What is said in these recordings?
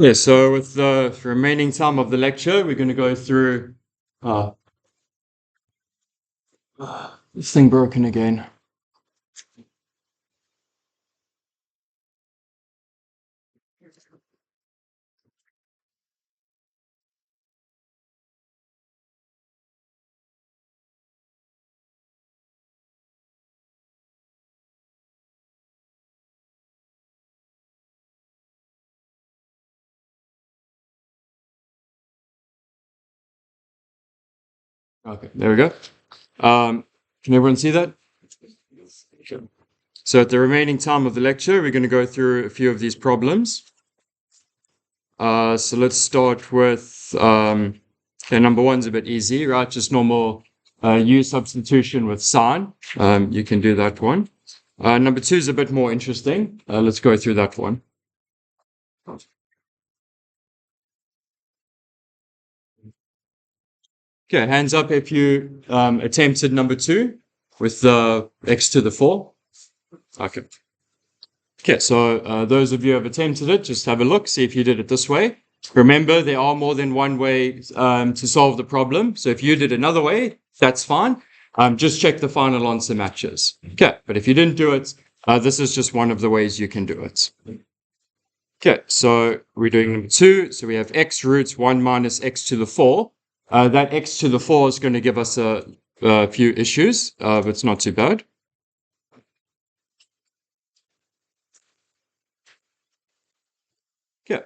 Yeah, so with the remaining time of the lecture, we're going to go through uh, this thing broken again. Okay, there we go. Can everyone see that? Sure. So at the remaining time of the lecture, we're going to go through a few of these problems. So let's start with, okay, number one's a bit easy, right? Just normal U substitution with sign. You can do that one. Number two is a bit more interesting. Let's go through that one. Okay, hands up if you attempted number two with the x to the 4. Okay. Okay, so those of you who have attempted it, just have a look, see if you did it this way. Remember, there are more than one way to solve the problem. So if you did another way, that's fine. Just check the final answer matches. Okay, but if you didn't do it, this is just one of the ways you can do it. Okay, so we're doing number two. So we have x roots 1 minus x to the 4. That x to the 4 is going to give us a few issues, but it's not too bad. Okay.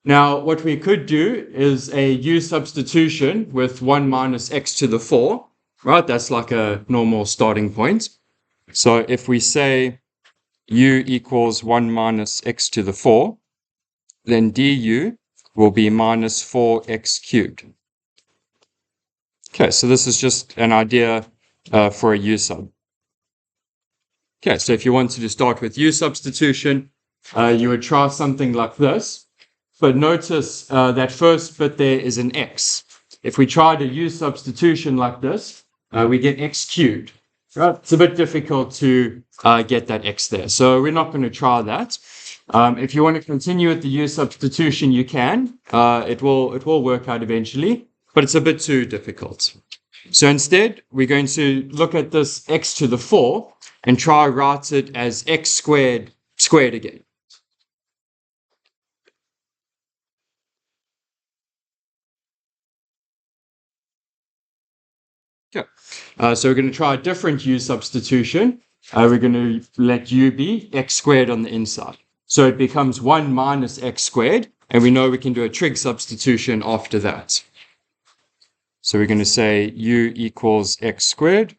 Now, what we could do is a u substitution with 1 minus x to the 4, right? That's like a normal starting point. So if we say u equals 1 minus x to the 4, then du will be minus 4x cubed. Okay, so this is just an idea for a u sub. Okay, so if you wanted to start with u substitution, you would try something like this. But notice that first bit there is an x. If we tried a u substitution like this, we get x cubed. Right? It's a bit difficult to get that x there. So we're not going to try that. If you want to continue with the u substitution, you can. It will work out eventually, but it's a bit too difficult. So instead, we're going to look at this x to the 4 and try write it as x squared again. Okay. So we're going to try a different u substitution. We're going to let u be x squared on the inside. So it becomes 1 minus x squared, and we know we can do a trig substitution after that. So we're going to say u equals x squared,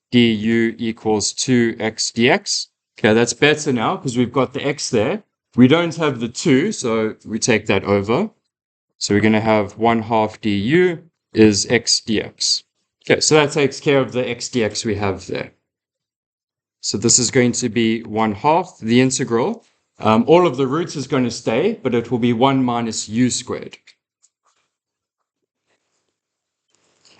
du equals 2x dx. Okay, that's better now because we've got the x there. We don't have the 2, so we take that over. So we're going to have 1/2 du is x dx. Okay, so that takes care of the x dx we have there. So this is going to be 1/2 the integral. All of the roots is going to stay, but it will be 1 minus u squared.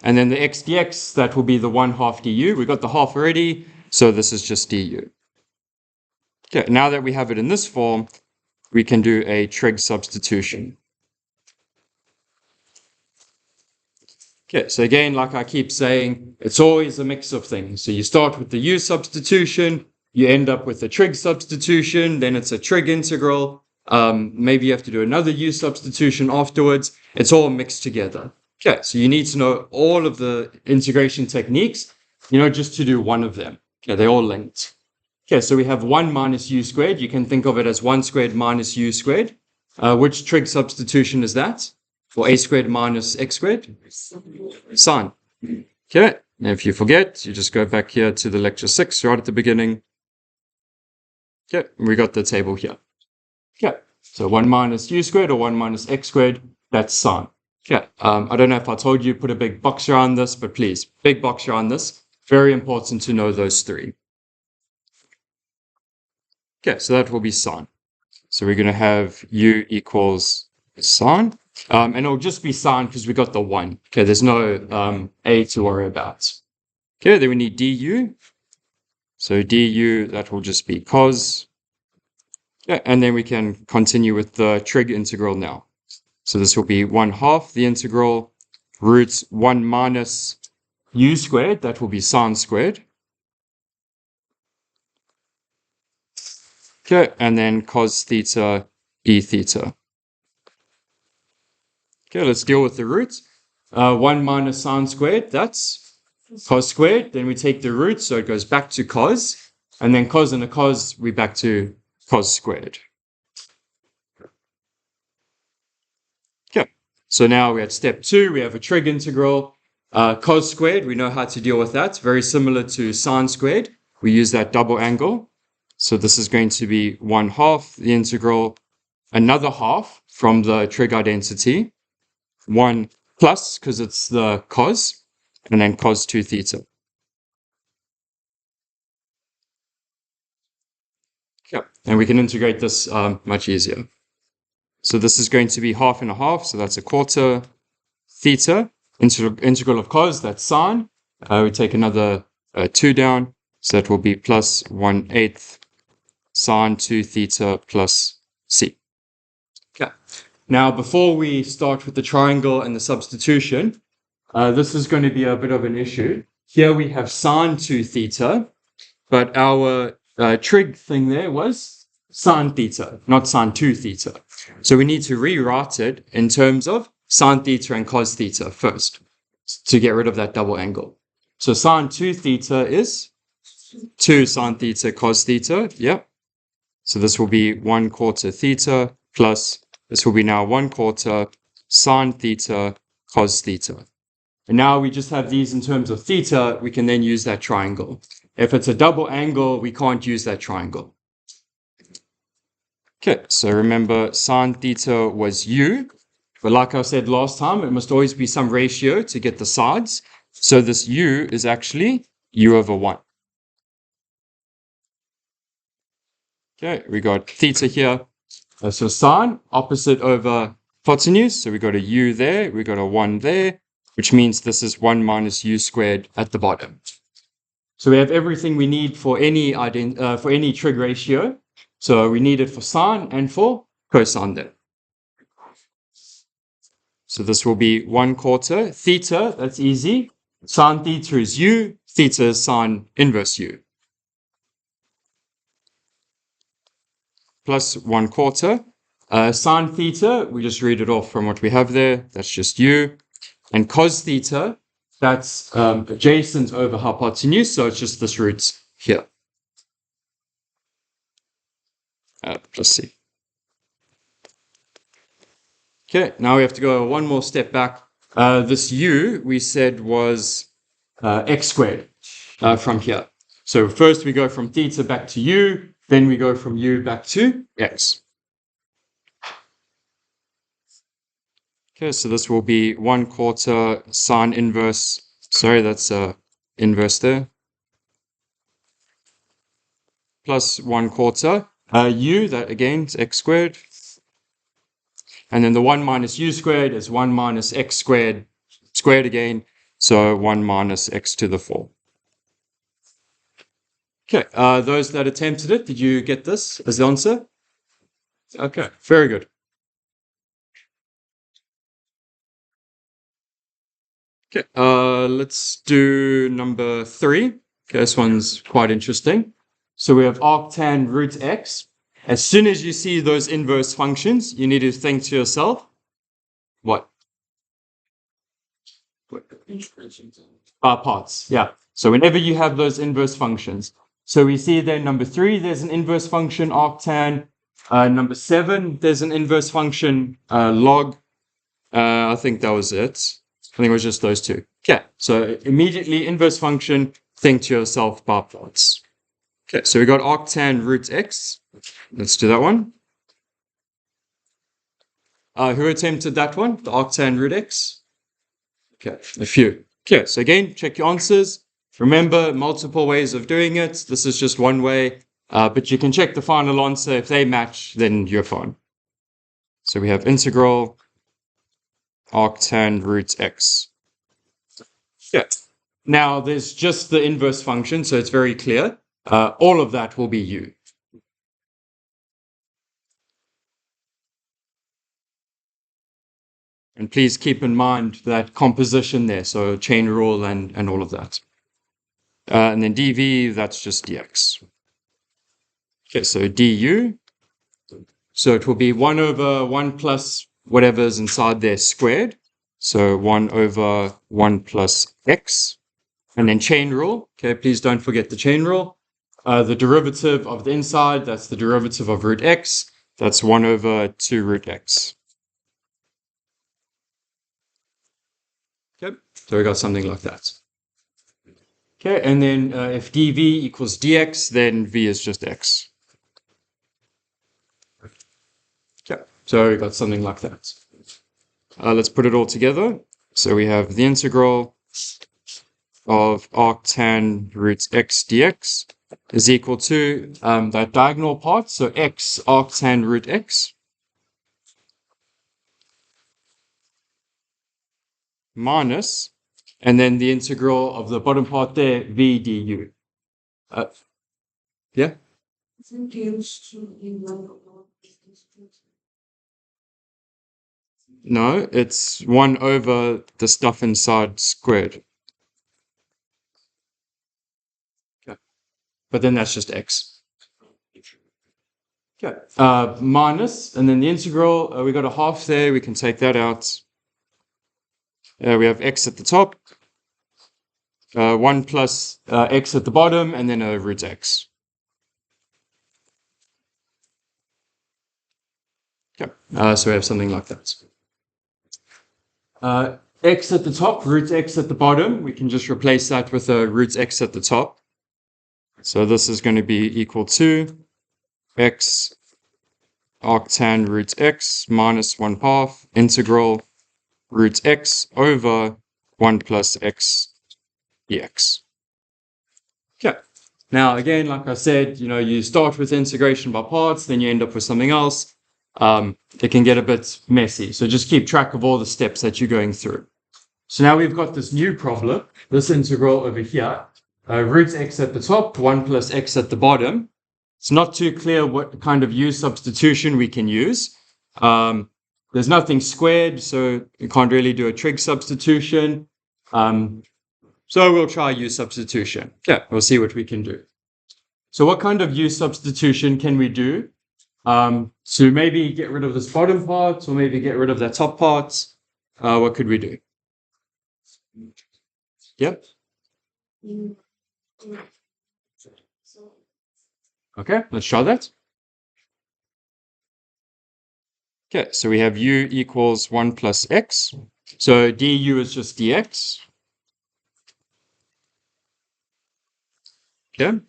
And then the x dx, that will be the 1/2 du. We got the half already, so this is just du. Okay, now that we have it in this form, we can do a trig substitution. Okay, so again, like I keep saying, it's always a mix of things. So you start with the u substitution, you end up with a trig substitution, then it's a trig integral. Maybe you have to do another u substitution afterwards. It's all mixed together. Okay, so you need to know all of the integration techniques, just to do one of them. Okay, they're all linked. Okay, so we have 1 minus u squared. You can think of it as 1 squared minus u squared. Which trig substitution is that? For a squared minus x squared? Sine. Okay, and if you forget, you just go back here to the lecture 6 right at the beginning. Okay, we got the table here. Okay, so 1 minus u squared or 1 minus x squared, that's sine. Okay, I don't know if I told you put a big box around this, but please, big box around this. Very important to know those three. Okay, so that will be sine. So we're going to have u equals sine. And it'll just be sine because we got the 1. Okay, there's no a to worry about. Okay, then we need du. So du, that will just be cos. Yeah, and then we can continue with the trig integral now. So this will be 1/2 the integral root 1 minus u squared, that will be sine squared. Okay, and then cos theta d theta. Okay, let's deal with the roots. 1 minus sine squared, that's cos squared. Then we take the root, so it goes back to cos. And then cos and a cos, we back to cos squared. Okay, so now we're at step 2. We have a trig integral. Cos squared, we know how to deal with that. Very similar to sine squared. We use that double angle. So this is going to be 1/2 the integral, another half from the trig identity. 1 plus, because it's the cos, and then cos 2 theta. Yeah, and we can integrate this much easier. So this is going to be 1/2 and a half, so that's a quarter theta. Integral of cos, that's sine. We take another 2 down, so that will be plus 1/8 sine 2 theta plus c. Okay. Now, before we start with the triangle and the substitution, this is going to be a bit of an issue. Here we have sine 2 theta, but our trig thing there was sine theta, not sine 2 theta. So we need to rewrite it in terms of sine theta and cos theta first to get rid of that double angle. So sine 2 theta is 2 sine theta cos theta. Yep. So this will be 1/4 theta plus, this will be now 1/4 sine theta cos theta. And now we just have these in terms of theta, we can then use that triangle. If it's a double angle, we can't use that triangle. Okay, so remember sine theta was u, but like I said last time, it must always be some ratio to get the sides. So this u is actually u over 1. Okay, we got theta here. So sine, opposite over hypotenuse. So we got a u there, we got a 1 there, which means this is 1 minus u squared at the bottom. So we have everything we need for any trig ratio. So we need it for sine and for cosine there. So this will be 1/4 theta, that's easy. Sine theta is u, theta is sine inverse u. Plus 1/4. Sine theta, we just read it off from what we have there. That's just u. And cos theta, that's adjacent over hypotenuse, so it's just this root here. Plus c. Okay, now we have to go one more step back. This u, we said, was x squared from here. So first we go from theta back to u, then we go from u back to x. Okay, so this will be 1/4 sine inverse. Sorry, that's inverse there. Plus 1/4 u, that again is x squared. And then the 1 minus u squared is 1 minus x squared, squared again. So 1 minus x to the 4. Okay, those that attempted it, did you get this as the answer? Okay, very good. Okay, let's do number 3. Okay, this one's quite interesting. So we have arctan root x. As soon as you see those inverse functions, you need to think to yourself, what? Parts, yeah. So whenever you have those inverse functions. So we see there, number 3, there's an inverse function, arctan. Number 7, there's an inverse function, log. I think that was it. I think it was just those two. Okay, so immediately inverse function, think to yourself bar plots. Okay, so we got arctan root x. Let's do that one. Who attempted that one? The arctan root x? Okay, a few. Okay, so again, check your answers. Remember, multiple ways of doing it. This is just one way, but you can check the final answer. If they match, then you're fine. So we have integral arctan root x. Yeah. Now there's just the inverse function, so it's very clear. All of that will be u. And please keep in mind that composition there, so chain rule and all of that. And then dv, that's just dx. Okay, so du, so it will be 1 over 1 plus whatever's inside there squared. So 1 over 1 plus x. And then chain rule. Okay, please don't forget the chain rule. The derivative of the inside, that's the derivative of root x. That's 1 over 2 root x. Okay, so we got something like that. Okay, and then if dv equals dx, then v is just x. Okay, so we got something like that. Let's put it all together. So we have the integral of arctan root x dx is equal to that diagonal part, so x arctan root x minus, and then the integral of the bottom part there, v du. Yeah? No, it's 1 over the stuff inside squared. Okay. But then that's just x. Okay. Minus, and then the integral, we got a half there, we can take that out. We have x at the top, 1 plus x at the bottom, and then a root x. Okay. So we have something like that. X at the top, root x at the bottom, we can just replace that with a root x at the top. So this is going to be equal to x arctan root x minus 1/2 integral root x over 1 plus x dx. Okay. Now, again, like I said, you start with integration by parts, then you end up with something else. It can get a bit messy. So just keep track of all the steps that you're going through. So now we've got this new problem, this integral over here, root x at the top, 1 plus x at the bottom. It's not too clear what kind of u substitution we can use. There's nothing squared, so you can't really do a trig substitution. So we'll try u substitution. Yeah, we'll see what we can do. So what kind of u substitution can we do? To maybe get rid of this bottom part, or maybe get rid of that top part. What could we do? Yep. Okay, let's try that. Okay, so we have u equals 1 plus x. So du is just dx. Okay.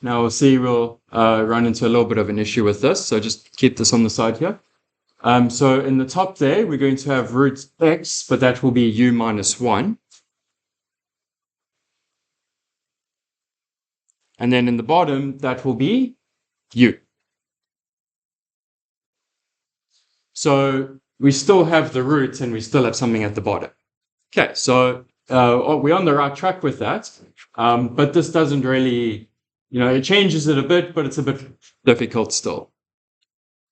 Now we'll see we'll run into a little bit of an issue with this. So just keep this on the side here. So in the top there, we're going to have root x, but that will be u minus 1. And then in the bottom, that will be u. So we still have the root and we still have something at the bottom. Okay, so we're on the right track with that. But this doesn't really, it changes it a bit, but it's a bit difficult still.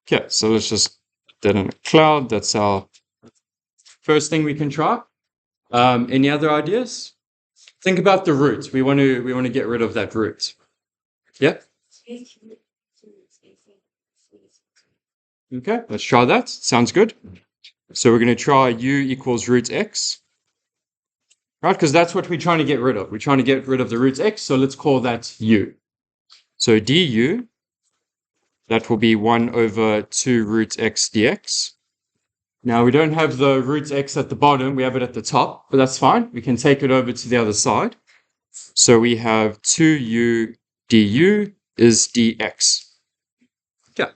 Okay, so let's just put that in a cloud. That's our first thing we can try. Any other ideas? Think about the root. We want to get rid of that root. Yeah? Okay, let's try that. Sounds good. So we're going to try u equals root x. Right, because that's what we're trying to get rid of. We're trying to get rid of the root x, so let's call that u. So du, that will be 1 over 2 root x dx. Now we don't have the root x at the bottom, we have it at the top, but that's fine. We can take it over to the other side. So we have 2u du is dx. Okay,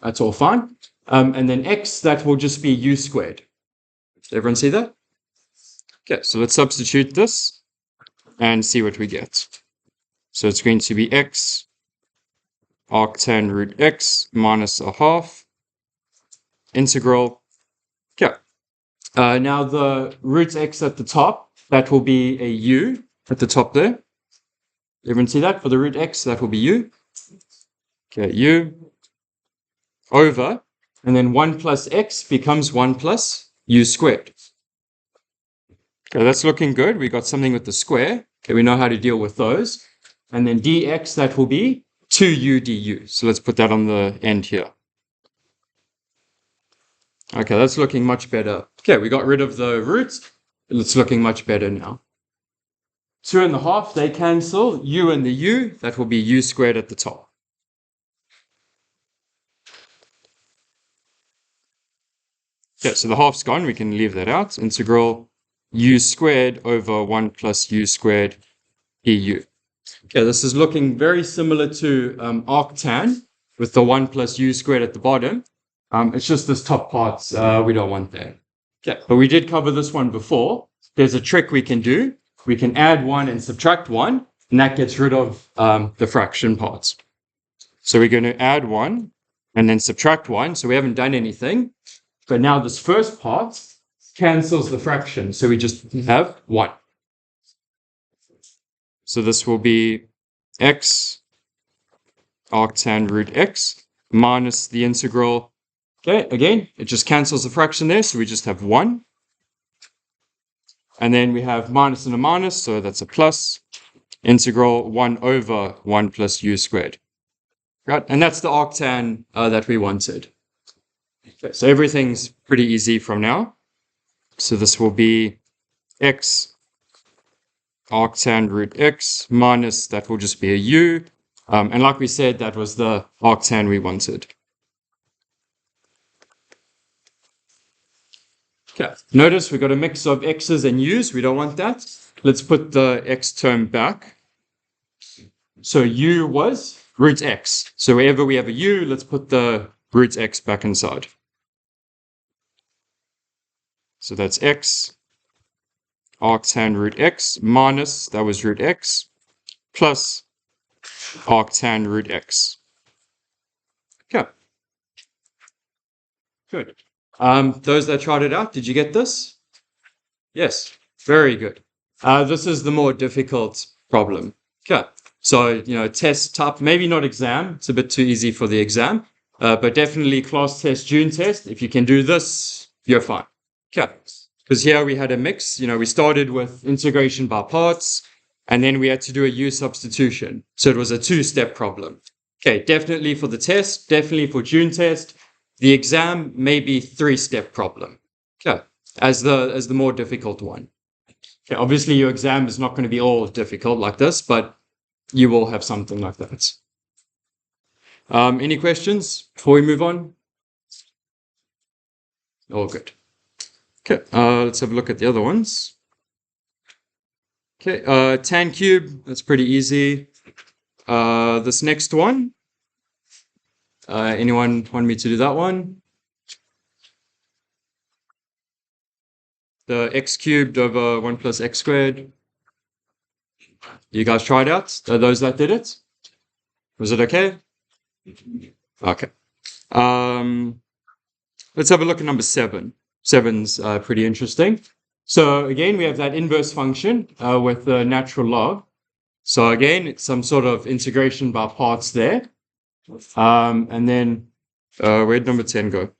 that's all fine. And then x, that will just be u squared. Did everyone see that? Okay, so let's substitute this and see what we get. So it's going to be x arctan root x minus 1/2 integral. Okay. Now the root x at the top, that will be a u at the top there. Everyone see that? For the root x, that will be u. Okay, u over, and then 1 plus x becomes 1 plus u squared. Okay, that's looking good. We got something with the square. Okay, we know how to deal with those. And then dx, that will be 2u du. So let's put that on the end here. Okay, that's looking much better. Okay, we got rid of the roots. It's looking much better now. 2.5, they cancel. U and the u, that will be u squared at the top. Okay, so the half's gone. We can leave that out. Integral u squared over 1 plus u squared du. Okay, this is looking very similar to arctan with the 1 plus u squared at the bottom. It's just this top part we don't want there. Okay, but we did cover this one before. There's a trick we can do. We can add 1 and subtract 1, and that gets rid of the fraction parts. So we're going to add 1 and then subtract 1. So we haven't done anything. But now this first part cancels the fraction. So we just have 1. So this will be x arctan root x minus the integral. Okay, again, it just cancels the fraction there. So we just have 1. And then we have minus and a minus. So that's a plus. Integral 1 over 1 plus u squared. Right, and that's the arctan that we wanted. Okay, so everything's pretty easy from now. So this will be x arctan root x minus, that will just be a u. And like we said, that was the arctan we wanted. Okay, notice we've got a mix of x's and u's. We don't want that. Let's put the x term back. So u was root x. So wherever we have a u, let's put the root x back inside. So that's x arctan root x minus, that was root x, plus arctan root x. Okay. Good. Those that tried it out, did you get this? Yes. Very good. This is the more difficult problem. Okay. So, test type, maybe not exam. It's a bit too easy for the exam. But definitely class test, June test. If you can do this, you're fine. Okay. Because here we had a mix. We started with integration by parts, and then we had to do a u substitution. So it was a 2-step problem. Okay, definitely for the test, definitely for June test. The exam may be 3-step problem. Okay, as the more difficult one. Okay, obviously your exam is not going to be all difficult like this, but you will have something like that. Any questions before we move on? All good. Okay, let's have a look at the other ones. Okay, tan cube, that's pretty easy. This next one, anyone want me to do that one? The x cubed over 1 plus x squared. You guys tried out? Those that did it? Was it okay? Okay. Let's have a look at number 7. 7's pretty interesting. So again, we have that inverse function with the natural log. So again, it's some sort of integration by parts there. And then where'd number 10 go?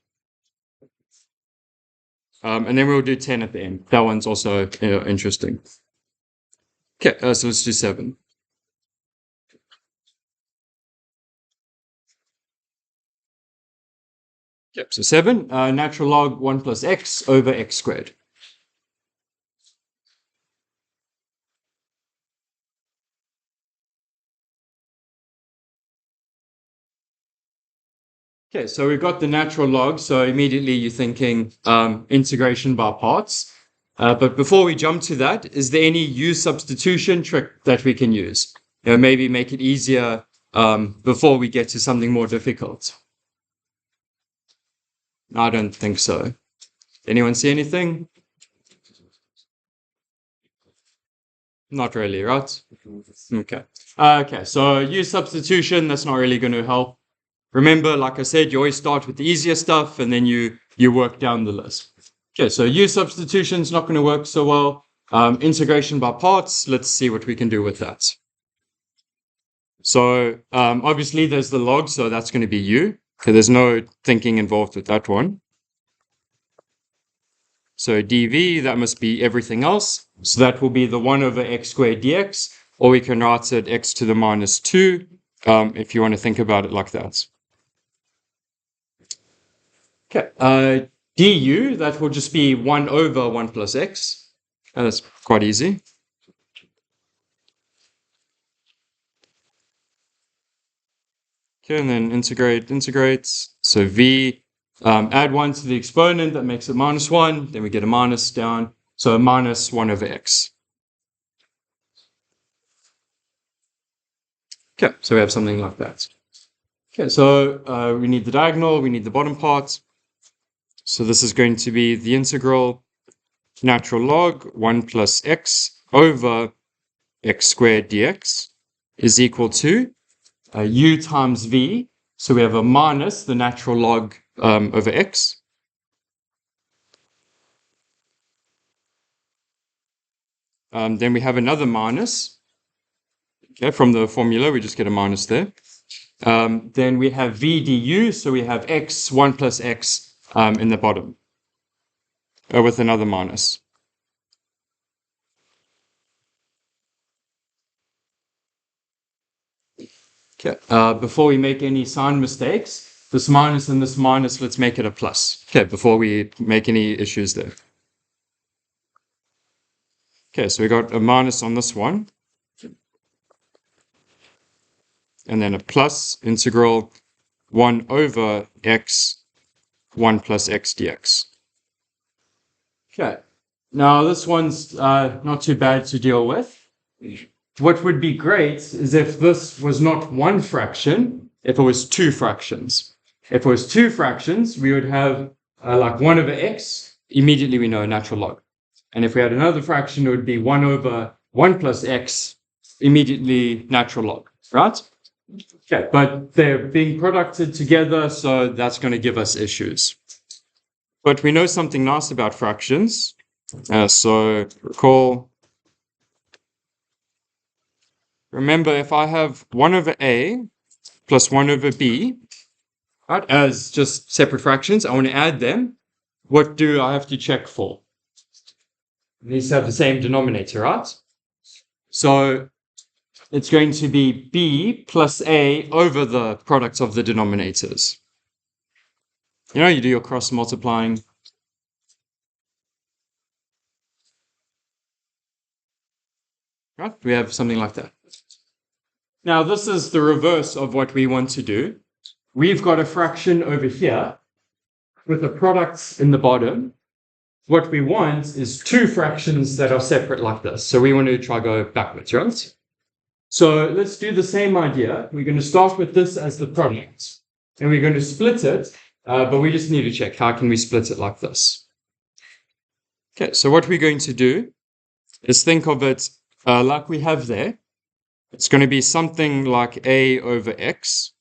And then we'll do 10 at the end. That one's also interesting. Okay, so let's do 7. Yep, so 7, natural log 1 plus x over x squared. Okay, so we've got the natural log, so immediately you're thinking integration by parts. But before we jump to that, is there any u substitution trick that we can use? Maybe make it easier before we get to something more difficult. I don't think so. Anyone see anything? Not really, right? Okay. Okay, so u substitution, that's not really going to help. Remember, like I said, you always start with the easier stuff and then you work down the list. Okay, so u substitution is not going to work so well. Integration by parts, let's see what we can do with that. So obviously there's the log, so that's going to be u. Okay, there's no thinking involved with that one. So dv, that must be everything else. So that will be the 1 over x squared dx, or we can write it x to the minus 2, if you want to think about it like that. Okay, du, that will just be 1 over 1 plus x. And that's quite easy. Okay, and then integrate. So v, add 1 to the exponent, that makes it minus 1. Then we get a minus down. So minus 1 over x. Okay, so we have something like that. Okay, so we need the diagonal, we need the bottom part. So this is going to be the integral natural log 1 plus x over x squared dx is equal to u times v. So we have a minus the natural log over x. Then we have another minus. Okay, from the formula, we just get a minus there. Then we have v du, so we have x, 1 plus x in the bottom with another minus. Okay, before we make any sign mistakes, this minus and this minus, let's make it a plus. Okay, before we make any issues there. Okay, so we got a minus on this one. And then a plus integral 1 over x, 1 plus x dx. Okay, now this one's not too bad to deal with. What would be great is if this was not one fraction, if it was two fractions. If it was two fractions, we would have like 1 over x, immediately we know a natural log. And if we had another fraction, it would be 1 over 1 plus x, immediately natural log, right? Okay, but they're being producted together, so that's going to give us issues. But we know something nice about fractions. So remember, if I have 1 over a plus 1 over b, right, as just separate fractions, I want to add them. What do I have to check for? It needs to have the same denominator, right? So it's going to be b plus a over the product of the denominators. You know, you do your cross multiplying. Right? We have something like that. Now, this is the reverse of what we want to do. We've got a fraction over here with the products in the bottom. What we want is two fractions that are separate like this. So we want to try go backwards, right? So let's do the same idea. We're going to start with this as the product. And we're going to split it, but we just need to check how can we split it like this. Okay, so what we're going to do is think of it like we have there. It's going to be something like a over x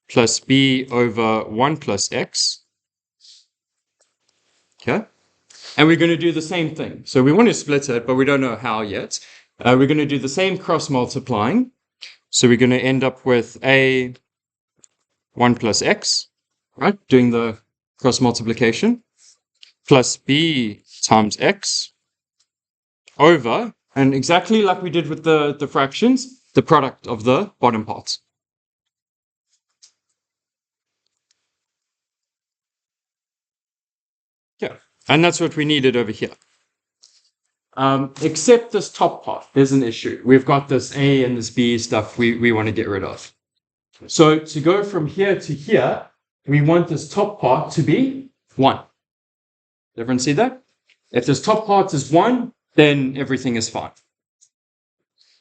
plus b over 1 plus x. Okay. And we're going to do the same thing. So we want to split it, but we don't know how yet. We're going to do the same cross multiplying. So we're going to end up with a 1 plus x, right? Doing the cross multiplication, plus b times x over, and exactly like we did with the fractions, the product of the bottom parts. Yeah, and that's what we needed over here. Except this top part, there's an issue. We've got this a and this b stuff we want to get rid of. So to go from here to here, we want this top part to be 1. Everyone see that? If this top part is 1, then everything is fine.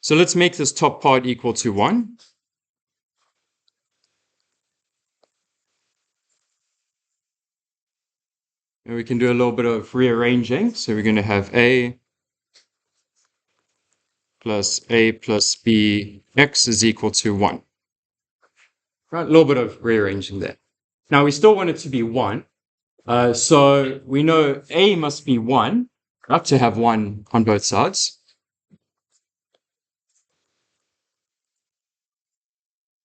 So let's make this top part equal to 1. And we can do a little bit of rearranging. So we're going to have a plus b x is equal to 1. Right, a little bit of rearranging there. Now we still want it to be 1. So we know a must be 1, right, to have 1 on both sides.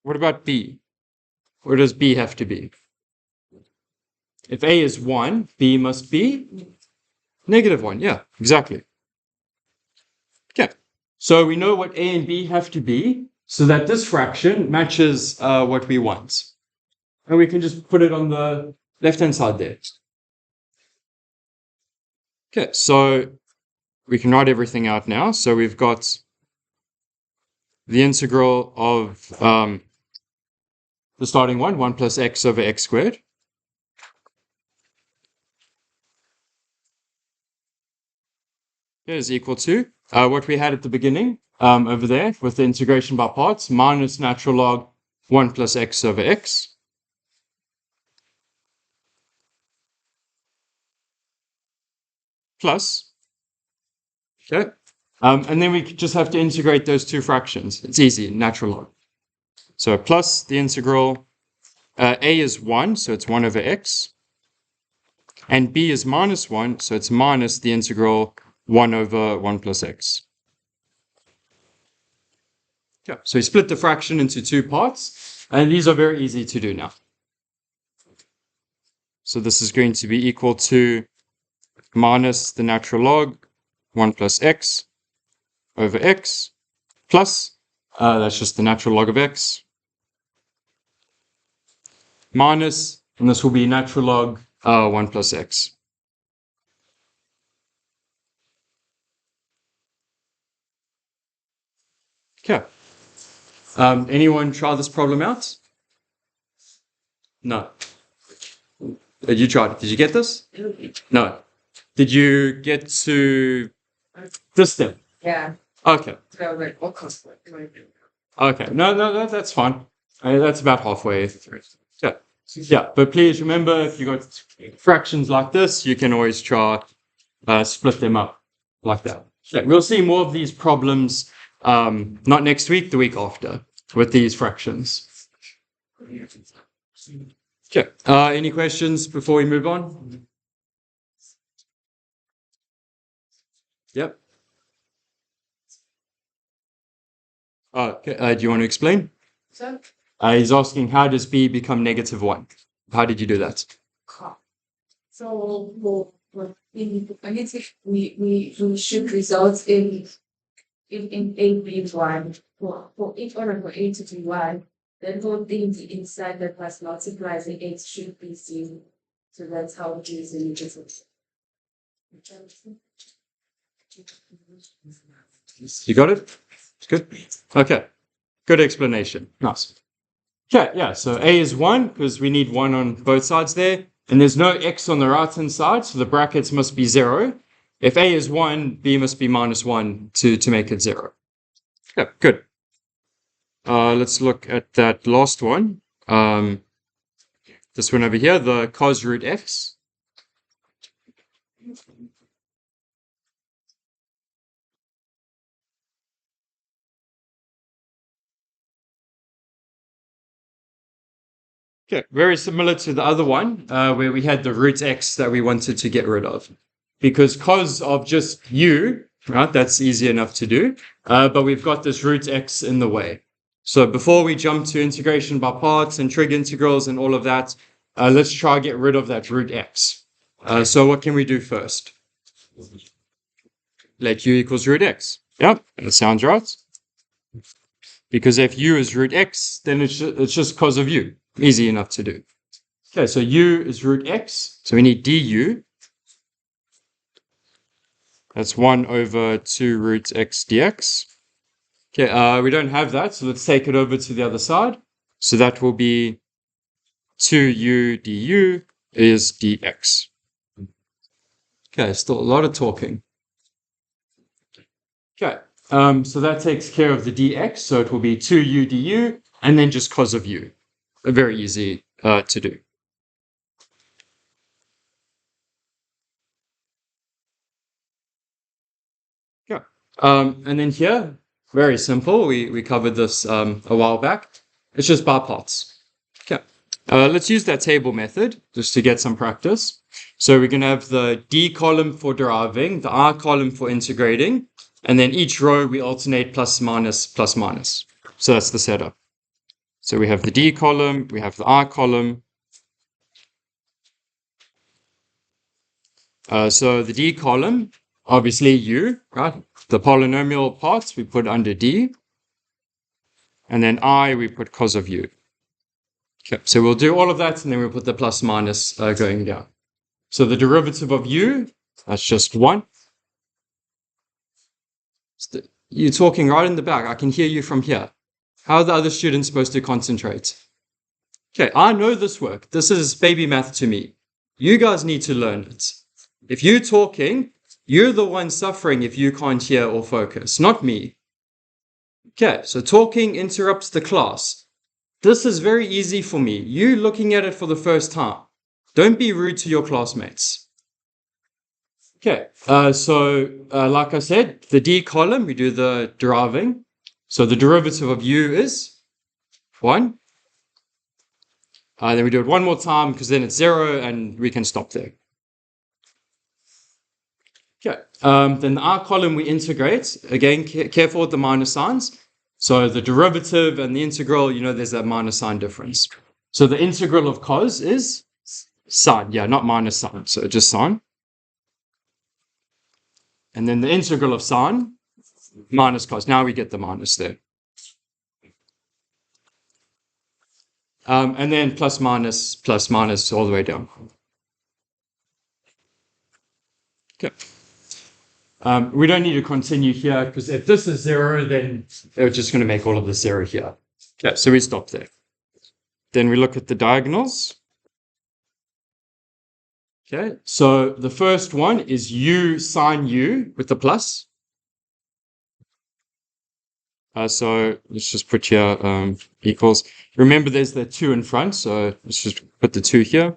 What about b? Where does b have to be? If a is 1, b must be -1. Yeah, exactly. Okay. So we know what A and B have to be so that this fraction matches what we want. And we can just put it on the left-hand side there. Okay, so we can write everything out now. So we've got the integral of the starting one, 1 plus x over x squared. Is equal to what we had at the beginning over there with the integration by parts, minus natural log 1 plus x over x. Plus, okay, and then we just have to integrate those two fractions. It's easy, natural log. So plus the integral, a is 1, so it's 1 over x, and b is -1, so it's minus the integral 1 over 1 plus x. Yeah, so we split the fraction into two parts, and these are very easy to do now. So this is going to be equal to minus the natural log 1 plus x over x plus, that's just the natural log of x, minus, and this will be natural log 1 plus x. Okay. Anyone try this problem out? No. You tried it. Did you get this? No. Did you get to this step? Yeah. Okay. So I was like, what cost? Okay. No, that's fine. That's about halfway through. Yeah. Yeah, but please remember, if you got fractions like this, you can always try split them up like that. Yeah, we'll see more of these problems not next week, the week after, with these fractions. Okay. Any questions before we move on? Yep. Okay. Do you want to explain? So, He's asking, how does b become -1? How did you do that? so we should result in A being 1 for each order for A to be 1. Then whole thing inside that plus multiplies the 8 should be 0. So that's how it is in difference. You got it? Good. Okay. Good explanation. Nice. Okay, yeah, so A is 1 because we need 1 on both sides there. And there's no x on the right-hand side, so the brackets must be 0. If A is 1, B must be -1 to make it 0. Yeah, good. Let's look at that last one. This one over here, the cos root x. Okay, very similar to the other one where we had the root x that we wanted to get rid of. Because cos of just u, right, that's easy enough to do, but we've got this root x in the way. So before we jump to integration by parts and trig integrals and all of that, let's try get rid of that root x. So what can we do first? Let u equals root x. Yep, that sounds right. Because if u is root x, then it's just cos of u. Easy enough to do. Okay, so u is root x, so we need du. That's 1 over 2 root x dx. Okay, we don't have that, so let's take it over to the other side. So that will be 2u du is dx. Okay, still a lot of talking. Okay, so that takes care of the dx, so it will be 2u du, and then just cos of u. Very easy to do. Yeah, and then here, very simple. We covered this a while back. It's just by parts. Okay, let's use that table method just to get some practice. So we're going to have the D column for deriving, the R column for integrating, and then each row we alternate plus, minus, plus, minus. So that's the setup. So we have the D column, we have the R column. So the D column, obviously U, right? The polynomial parts we put under D. And then I, we put cos of U. Okay, so we'll do all of that, and then we'll put the plus minus going down. So the derivative of U, that's just 1. You're talking right in the back. I can hear you from here. How are the other students supposed to concentrate? Okay, I know this work. This is baby math to me. You guys need to learn it. If you're talking, you're the one suffering if you can't hear or focus, not me. Okay, so talking interrupts the class. This is very easy for me. You looking at it for the first time. Don't be rude to your classmates. Okay, like I said, the D column, we do the deriving. So the derivative of U is 1. Then we do it one more time because then it's 0 and we can stop there. Okay, then the R column we integrate. Again, careful with the minus signs. So the derivative and the integral, there's that minus sign difference. So the integral of cos is sine. Yeah, not minus sign, so just sine. And then the integral of sine minus cos. Now we get the minus there. And then plus minus all the way down. Okay. We don't need to continue here because if this is 0, then we're just going to make all of this 0 here. Okay, so we stop there. Then we look at the diagonals. Okay, so the first one is U sine U with the plus. So let's just put here equals. Remember there's the 2 in front, so let's just put the 2 here.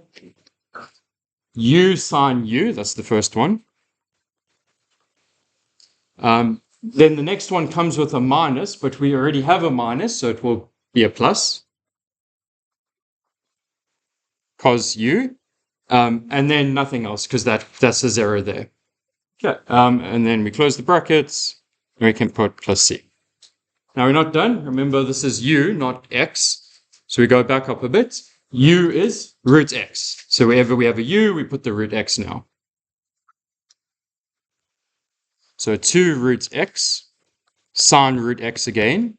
U sine U, that's the first one. Then the next one comes with a minus, but we already have a minus, so it will be a plus. Cos U. And then nothing else, because that's a 0 there. Okay, and then we close the brackets, and we can put plus C. Now we're not done. Remember, this is U, not X. So we go back up a bit. U is root X. So wherever we have a U, we put the root X now. So 2 root X, sine root X again,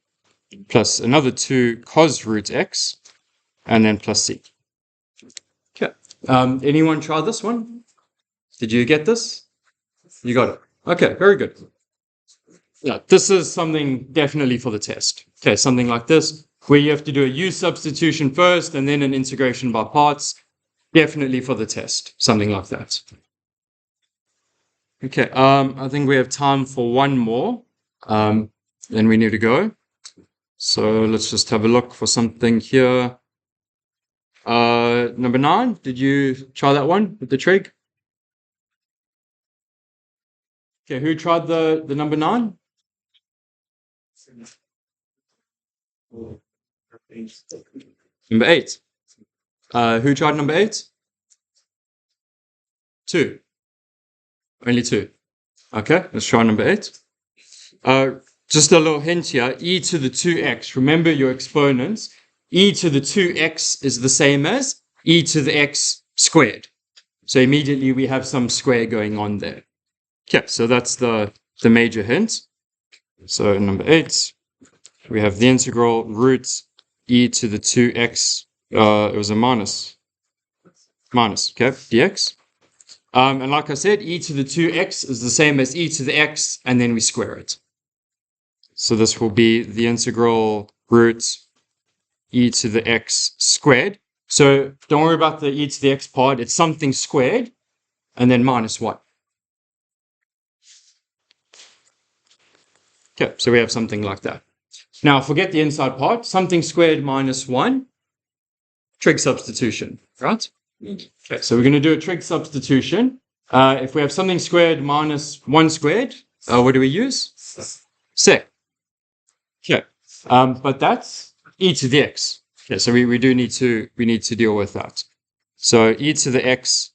plus another 2 cos root X, and then plus C. Okay. Anyone try this one? Did you get this? You got it. Okay, very good. Yeah, this is something definitely for the test. Okay, something like this, where you have to do a U substitution first and then an integration by parts. Definitely for the test, something like that. Okay, I think we have time for one more. Then we need to go. So let's just have a look for something here. Number 9, did you try that one with the trig? Okay, who tried the number 9? Number 8. Who tried number 8? 2. Only 2. Okay, let's try number 8. Just a little hint here, e to the 2x. Remember your exponents. E to the 2x is the same as e to the x squared. So immediately we have some square going on there. Okay, so that's the major hint. So number 8, we have the integral root e to the 2x. It was a minus, okay, dx. And like I said, e to the 2x is the same as e to the x, and then we square it. So this will be the integral root e to the x squared. So don't worry about the e to the x part. It's something squared, and then minus 1. Okay, so we have something like that. Now, forget the inside part. Something squared minus 1. Trig substitution, right? Okay, so we're going to do a trig substitution. If we have something squared minus 1 squared, what do we use? Sec. Okay, but that's e to the x. Okay, so we do need to deal with that. So e to the x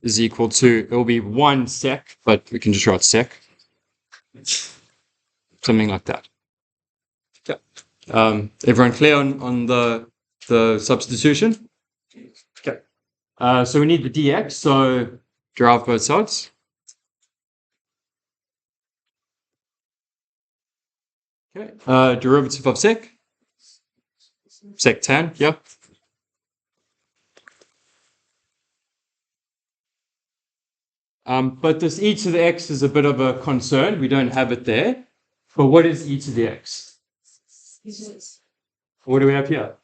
is equal to, it will be 1 sec, but we can just write sec. Something like that. Okay. Everyone clear on the substitution? Okay. So we need the dx, so derive both sides. Okay. Derivative of sec tan, yeah. But this e to the x is a bit of a concern. We don't have it there. But what is e to the x? What do we have here?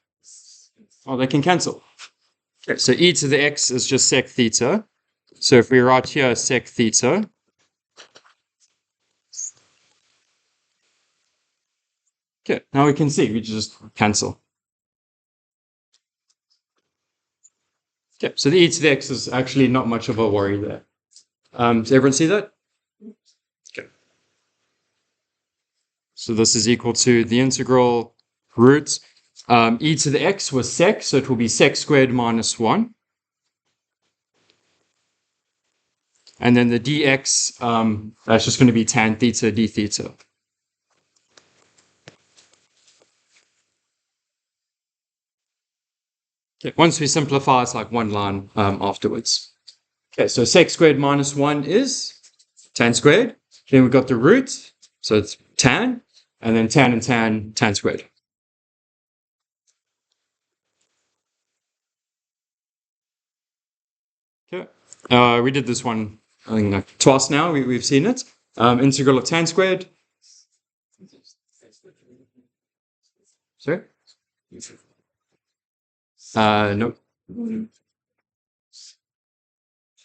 Oh, they can cancel. Okay, so e to the x is just sec theta. So if we write here sec theta, okay, now we can see, we just cancel. Okay, so the e to the x is actually not much of a worry there. Does everyone see that? Okay. So this is equal to the integral root. E to the x was sec, so it will be sec squared minus 1. And then the dx, that's just going to be tan theta d theta. Okay, once we simplify, it's like one line afterwards. Okay, so sec squared minus 1 is tan squared. Then we've got the root, so it's tan, and then tan and tan squared. Okay, we did this one, I think, like twice now. We've seen it. Integral of tan squared. Sorry? No.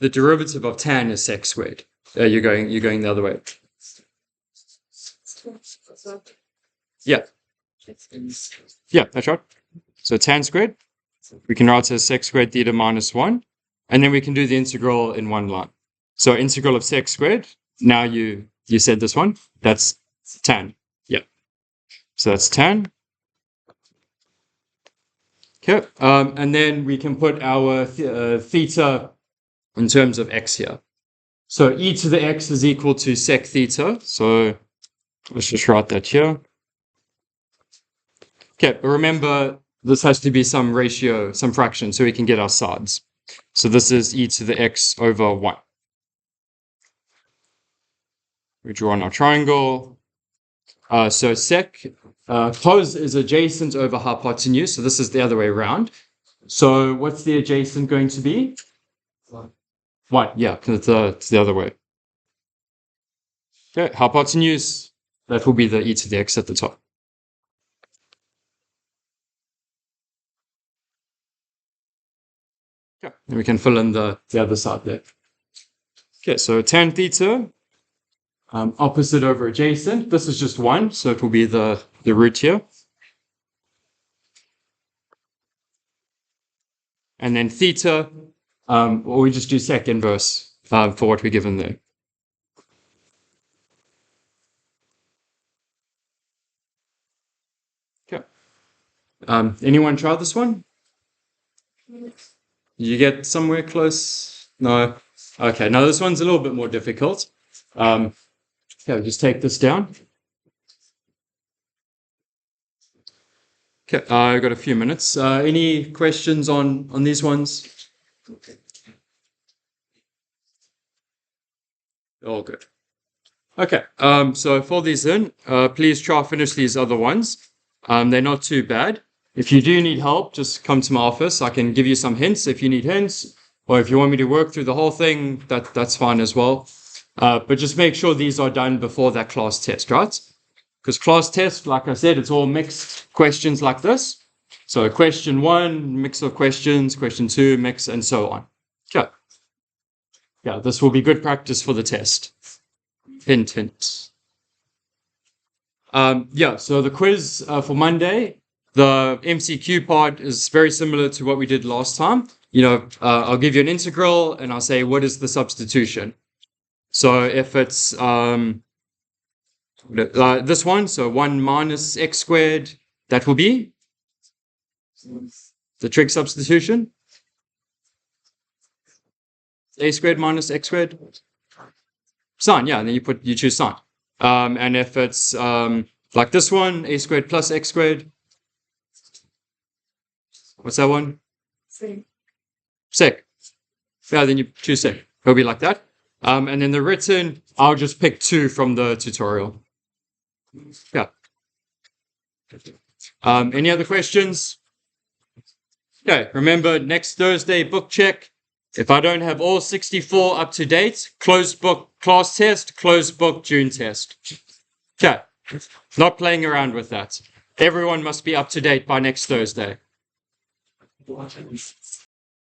The derivative of tan is sec squared. You're going the other way. Yeah. Yeah, that's right. So tan squared, we can write as sec squared theta minus 1, and then we can do the integral in one line. So integral of sec squared, now you said this one, that's tan. Yeah. So that's tan. Okay, and then we can put our theta in terms of x here. So e to the x is equal to sec theta. So let's just write that here. Okay, but remember, this has to be some ratio, some fraction, so we can get our sides. So this is e to the x over 1. We draw on our triangle. So sec, cos is adjacent over hypotenuse, so this is the other way around. So what's the adjacent going to be? 1, yeah, because it's the other way. Okay, hypotenuse, that will be the e to the x at the top. Okay, and we can fill in the other side there. Okay, so tan theta, opposite over adjacent. This is just 1, so it will be the root here. And then theta, or we just do sec inverse for what we're given there. Okay. Anyone try this one? You get somewhere close? No? Okay, now this one's a little bit more difficult. Okay, we'll just take this down. Okay, I've got a few minutes. Any questions on these ones? All good. Okay, so for these then, please try finish these other ones. They're not too bad. If you do need help, just come to my office. I can give you some hints if you need hints, or if you want me to work through the whole thing, that's fine as well. But just make sure these are done before that class test, right? Because class test, like I said, it's all mixed questions like this. So question 1, mix of questions, question 2, mix, and so on. Okay. Yeah, this will be good practice for the test. Hint, hint. Yeah, so the quiz for Monday, the MCQ part is very similar to what we did last time. You know, I'll give you an integral and I'll say, what is the substitution? So if it's this one, so 1 minus x squared, that will be the trig substitution. A squared minus x squared. Sine, yeah, and then you choose sine. And if it's like this one, a squared plus x squared. What's that one? Sec. Sec. Yeah, then you choose it. It'll be like that. And then the written, I'll just pick 2 from the tutorial. Yeah. Any other questions? Okay, remember next Thursday, book check. If I don't have all 64 up to date, closed book class test, closed book June test. Okay, not playing around with that. Everyone must be up to date by next Thursday.